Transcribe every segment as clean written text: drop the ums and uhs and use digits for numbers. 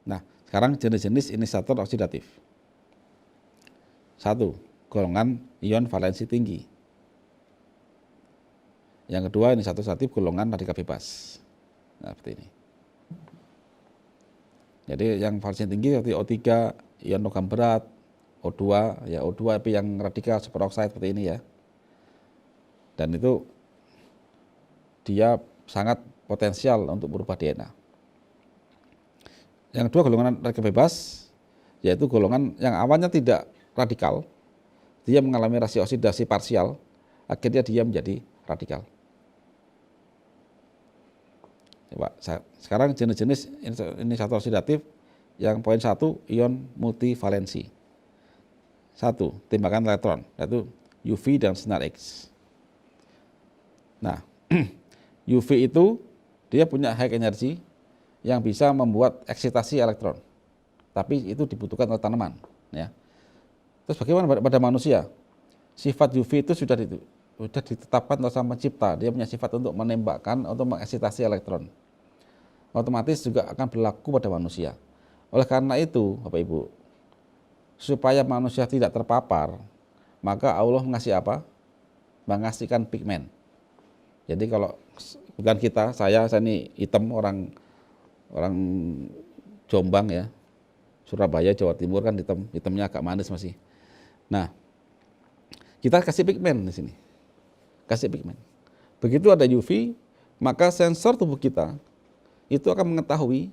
Nah, sekarang jenis-jenis inisiator oksidatif. 1. Golongan ion valensi tinggi. Yang kedua, inisiator oksidatif golongan radikal bebas. Nah, seperti ini. Jadi yang valensi tinggi seperti O3, ion logam berat, O2, ya O2 tapi yang radikal superoksida seperti ini ya. Dan itu dia sangat potensial untuk berubah DNA. Yang kedua, golongan radikal bebas, yaitu golongan yang awalnya tidak radikal, dia mengalami reaksi oksidasi parsial, akhirnya dia menjadi radikal. Coba, sekarang jenis-jenis inisiator oksidatif yang poin 1, ion multivalensi. 1. Tembakan elektron, yaitu UV dan sinar X. Nah, UV itu dia punya high energy yang bisa membuat eksitasi elektron, tapi itu dibutuhkan oleh tanaman. Ya. Terus bagaimana pada manusia? Sifat UV itu sudah ditetapkan oleh Sang Pencipta. Dia punya sifat untuk menembakkan, untuk mengeksitasi elektron. Otomatis juga akan berlaku pada manusia. Oleh karena itu, Bapak Ibu, supaya manusia tidak terpapar, maka Allah mengasih apa? Mengasihkan pigmen. Jadi kalau bukan kita, saya ini hitam, orang Jombang ya, Surabaya, Jawa Timur kan hitamnya agak manis masih. Nah, kita kasih pigmen di sini, kasih pigmen. Begitu ada UV, maka sensor tubuh kita itu akan mengetahui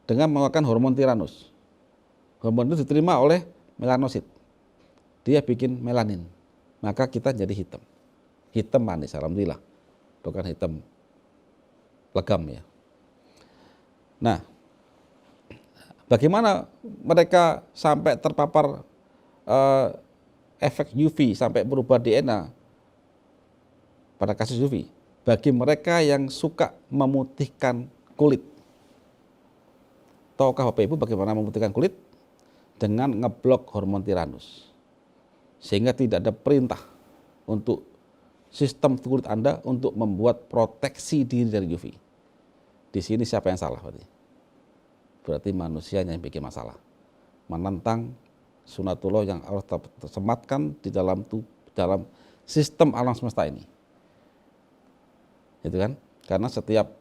dengan mengeluarkan hormon tiranus. Hormon itu diterima oleh melanosit, dia bikin melanin, maka kita jadi hitam. Hitam manis, alhamdulillah, bukan hitam legam ya. Nah, bagaimana mereka sampai terpapar efek UV sampai berubah DNA pada kasus UV? Bagi mereka yang suka memutihkan kulit. Tahukah Bapak Ibu bagaimana memutihkan kulit? Dengan ngeblok hormon tiranus. Sehingga tidak ada perintah untuk sistem kulit Anda untuk membuat proteksi diri dari UV. Di sini siapa yang salah berarti? Berarti manusianya yang bikin masalah. Menentang sunatullah yang Allah tersematkan di dalam sistem alam semesta ini. Itu kan? Karena setiap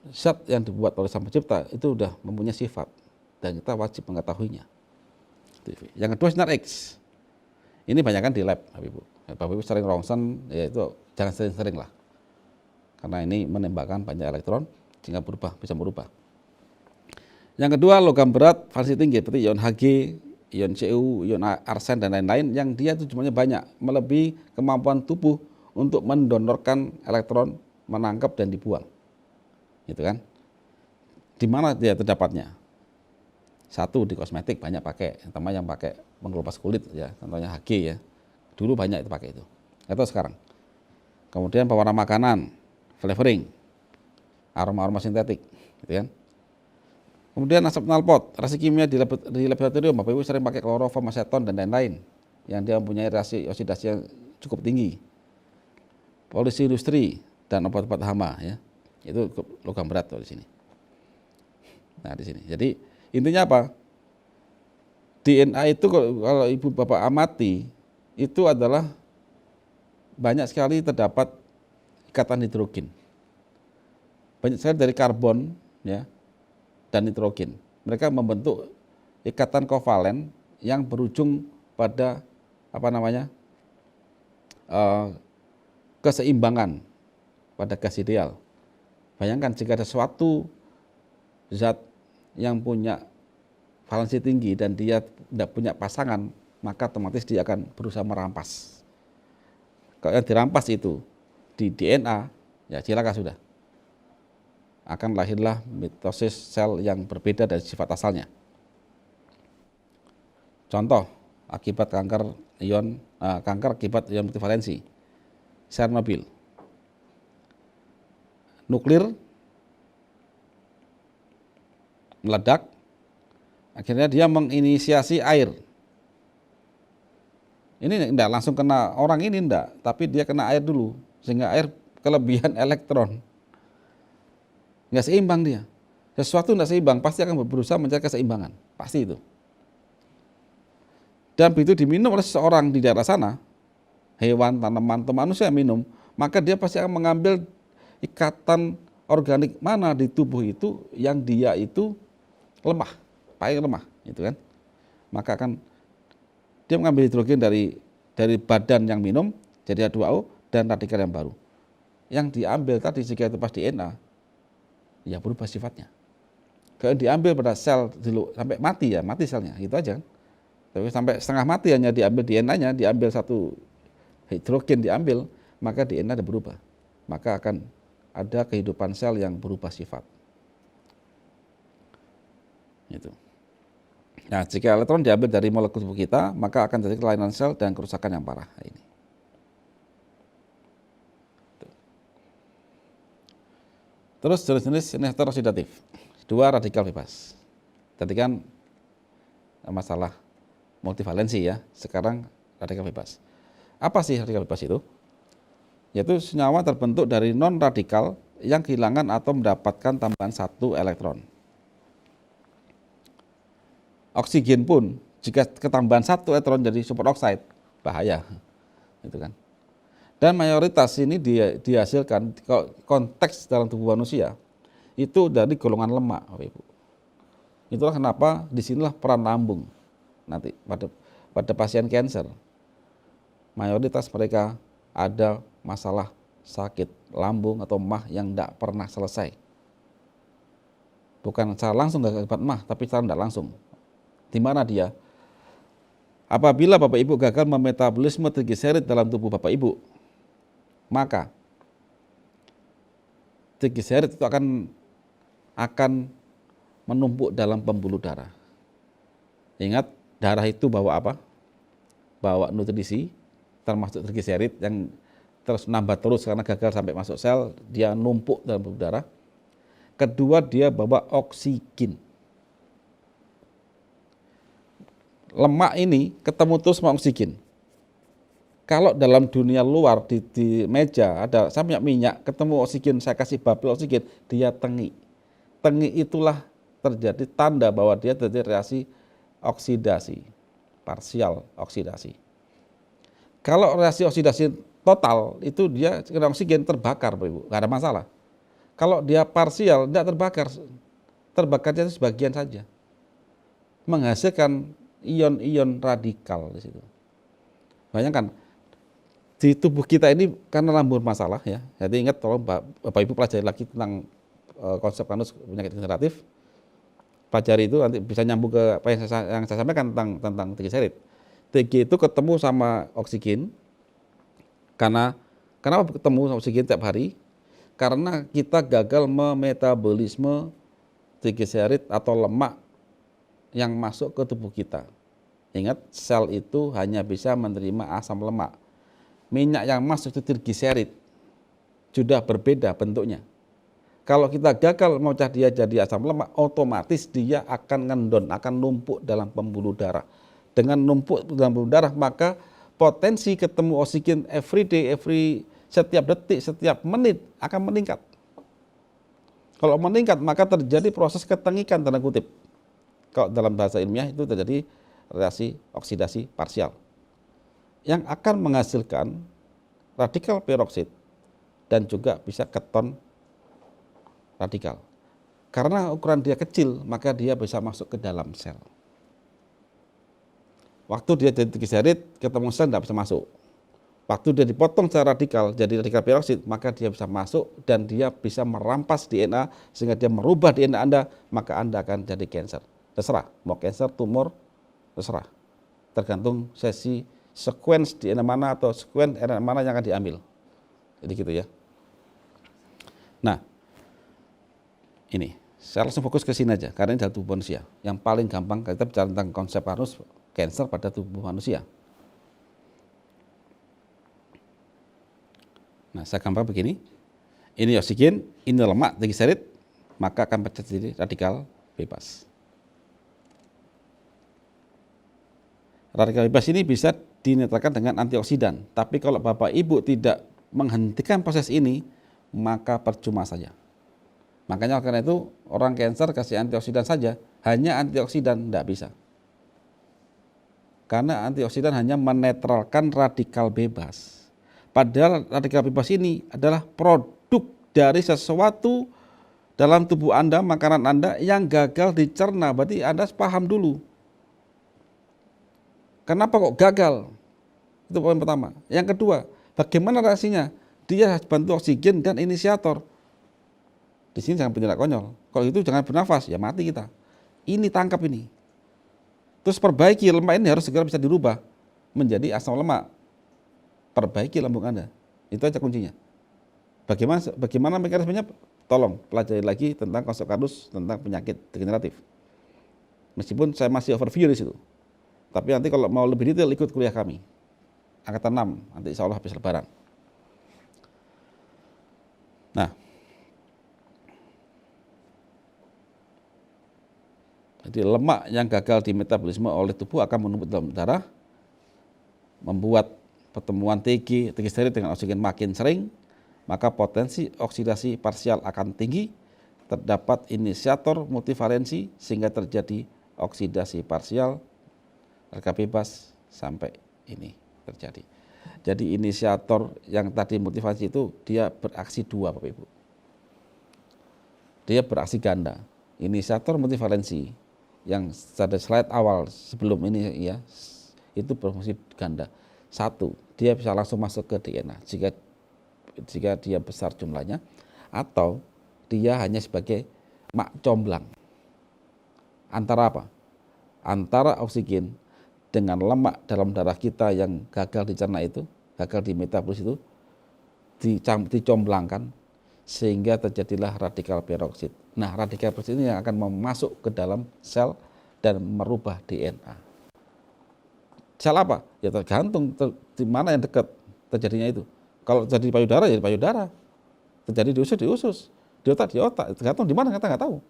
zat yang dibuat oleh Sang Pencipta itu sudah mempunyai sifat dan kita wajib mengetahuinya. Yang kedua, sinar X. Ini banyak kan di lab, Bapak Ibu. Bapak Ibu sering rongsen, ya itu jangan sering-sering lah. Karena ini menembakkan banyak elektron sehingga bisa berubah. Yang kedua, logam berat valensi tinggi seperti ion Hg, ion Cu, ion arsen dan lain-lain yang dia itu jumlahnya banyak, melebihi kemampuan tubuh untuk mendonorkan elektron, menangkap dan dibuang. Gitu kan? Di mana dia terdapatnya? 1, di kosmetik banyak pakai, terutama yang pakai mengelupas kulit ya, contohnya Hg ya. Dulu banyak itu pakai itu. Atau sekarang. Kemudian pewarna makanan, flavoring, aroma-aroma sintetik, gitu kan. Kemudian asap knalpot, reaksi kimia di laboratorium, Bapak Ibu sering pakai kloroform, aseton dan lain-lain yang dia mempunyai reaksi oksidasi yang cukup tinggi. Polusi industri dan obat-obat hama ya. Itu logam berat di sini. Nah, di sini. Jadi intinya apa? DNA itu kalau Ibu Bapak amati itu adalah banyak sekali terdapat ikatan hidrogen. Banyak sekali dari karbon ya dan nitrogen. Mereka membentuk ikatan kovalen yang berujung pada keseimbangan pada gas ideal. Bayangkan jika ada suatu zat yang punya valensi tinggi dan dia tidak punya pasangan, maka otomatis dia akan berusaha merampas. Kalau yang dirampas itu di DNA, ya cilaka sudah. Akan lahirlah mitosis sel yang berbeda dari sifat asalnya. Contoh, kanker akibat ion multivalensi. Chernobyl. Nuklir meledak, akhirnya dia menginisiasi air. Ini enggak langsung kena orang ini enggak, tapi dia kena air dulu, sehingga air kelebihan elektron. Enggak seimbang dia. Sesuatu tidak seimbang pasti akan berusaha mencari keseimbangan, pasti itu. Dan begitu diminum oleh seseorang di daerah sana, hewan, tanaman, atau manusia yang minum, maka dia pasti akan mengambil ikatan organik mana di tubuh itu yang dia itu lemah, paling lemah, gitu kan. Maka akan dia mengambil hidrogen dari badan yang minum jadi H2O dan radikal yang baru. Yang diambil tadi jika itu pas DNA, ya berubah sifatnya. Kalau diambil pada sel dulu sampai mati ya, mati selnya, gitu aja kan. Tapi sampai setengah mati hanya diambil DNA-nya, diambil satu hidrogen diambil, maka DNA ada berubah. Maka akan ada kehidupan sel yang berubah sifat. Itu. Nah, jika elektron diambil dari molekul tubuh kita, maka akan terjadi kelainan sel dan kerusakan yang parah. Ini. Terus jenis-jenis inhibitor oksidatif. 2 radikal bebas. Tadi kan masalah multivalensi ya. Sekarang radikal bebas. Apa sih radikal bebas itu? Yaitu senyawa terbentuk dari non radikal yang kehilangan atau mendapatkan tambahan 1 elektron. Oksigen pun jika ketambahan 1 elektron jadi superoksida, bahaya. Itu kan. Dan mayoritas ini dihasilkan konteks dalam tubuh manusia itu dari golongan lemak, Bapak Ibu. Itulah kenapa disinilah peran lambung nanti pada pasien kanker. Mayoritas mereka ada masalah sakit lambung atau mah yang tidak pernah selesai. Bukan secara langsung nggak akibat mah, tapi secara tidak langsung. Di mana dia? Apabila Bapak Ibu gagal memetabolisme trigliserid dalam tubuh Bapak Ibu, maka trigliserid itu akan menumpuk dalam pembuluh darah. Ingat, darah itu bawa apa? Bawa nutrisi, termasuk trigliserid yang terus nambah terus karena gagal sampai masuk sel, dia numpuk dalam pembuluh darah. Kedua, dia bawa oksigen. Lemak ini ketemu terus sama oksigen. Kalau dalam dunia luar di meja ada saya punya minyak, ketemu oksigen, saya kasih bubble oksigen, dia tengi. Tengi itulah terjadi tanda bahwa dia terjadi reaksi oksidasi, parsial oksidasi. Kalau reaksi oksidasi total itu dia kena oksigen terbakar, Bapak Ibu, nggak ada masalah. Kalau dia parsial tidak terbakar, terbakarnya itu sebagian saja, menghasilkan ion-ion radikal di situ. Bayangkan di tubuh kita ini karena lambung masalah ya. Jadi ingat tolong Bapak Ibu pelajari lagi tentang konsep kanus penyakit degeneratif. Pelajari itu nanti bisa nyambung ke apa yang saya sampaikan tentang trigliserid. TG itu ketemu sama oksigen. Kenapa ketemu sama oksigen tiap hari? Karena kita gagal memetabolisme trigliserid atau lemak yang masuk ke tubuh kita. Ingat, sel itu hanya bisa menerima asam lemak. Minyak yang masuk itu trigliserid, sudah berbeda bentuknya. Kalau kita gagal memecah dia jadi asam lemak, otomatis dia akan ngendon, akan numpuk dalam pembuluh darah. Dengan numpuk dalam pembuluh darah, maka potensi ketemu oksigen every day, setiap detik, setiap menit akan meningkat. Kalau meningkat, maka terjadi proses ketengikan, tanda kutip. Kalau dalam bahasa ilmiah itu terjadi reaksi oksidasi parsial yang akan menghasilkan radikal peroksid dan juga bisa keton radikal. Karena ukuran dia kecil, maka dia bisa masuk ke dalam sel. Waktu dia jadi trigliserid, ketemu sel tidak bisa masuk. Waktu dia dipotong secara radikal, jadi radikal peroksid, maka dia bisa masuk dan dia bisa merampas DNA sehingga dia merubah DNA Anda, maka Anda akan jadi kanker. Terserah, mau kanker, tumor, terserah. Tergantung sesi sequence DNA mana atau sequence RNA mana yang akan diambil. Jadi gitu ya. Nah, ini saya langsung fokus ke sini aja karena ini adalah tubuh manusia. Yang paling gampang kita bicara tentang konsep kanus kanker pada tubuh manusia. Nah, saya gambar begini. Ini oksigen, ini lemak, trigliserid, maka akan terjadi radikal bebas. Radikal bebas ini bisa dinetralkan dengan antioksidan. Tapi kalau Bapak Ibu tidak menghentikan proses ini, maka percuma saja. Makanya karena itu orang kanker kasih antioksidan saja, hanya antioksidan tidak bisa. Karena antioksidan hanya menetralkan radikal bebas. Padahal radikal bebas ini adalah produk dari sesuatu dalam tubuh Anda, makanan Anda yang gagal dicerna. Berarti Anda paham dulu. Kenapa kok gagal? Itu poin pertama. Yang kedua, bagaimana reaksinya? Dia bantu oksigen dan inisiator. Di sini jangan bertindak konyol. Kalau itu jangan bernafas, ya mati kita. Ini tangkap ini. Terus perbaiki lemak ini harus segera bisa dirubah menjadi asam lemak. Perbaiki lambung Anda. Itu aja kuncinya. Bagaimana mekanismenya? Tolong pelajari lagi tentang konsep kardus, tentang penyakit degeneratif. Meskipun saya masih overview di situ. Tapi nanti kalau mau lebih detail ikut kuliah kami. Angkatan 6, nanti insya Allah habis lebaran. Nah, jadi lemak yang gagal di metabolisme oleh tubuh akan menumpuk dalam darah, membuat pertemuan TG, triglycerid dengan oksigen makin sering, maka potensi oksidasi parsial akan tinggi, terdapat inisiator multivalensi sehingga terjadi oksidasi parsial, radikal bebas sampai ini terjadi. Jadi inisiator yang tadi multivalensi itu dia beraksi dua Bapak Ibu. Dia beraksi ganda. Inisiator multivalensi yang pada slide awal sebelum ini ya, itu berfungsi ganda. Satu, dia bisa langsung masuk ke DNA jika dia besar jumlahnya, atau dia hanya sebagai mak comblang. Antara apa? Antara oksigen dengan lemak dalam darah kita yang gagal dicerna itu, gagal di metabolis itu, dicomblangkan sehingga terjadilah radikal peroksid. Nah, radikal peroksid ini yang akan masuk ke dalam sel dan merubah DNA. Sel apa? Ya tergantung di mana yang dekat terjadinya itu. Kalau terjadi di payudara ya di payudara. Terjadi di usus, di otak, tergantung di mana kita nggak tahu.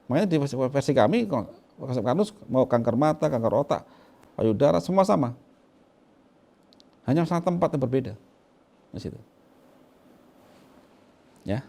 Makanya di versi kami, konsep kardus mau kanker mata, kanker otak, payudara semua sama. Hanya salah tempat yang berbeda di situ. Ya.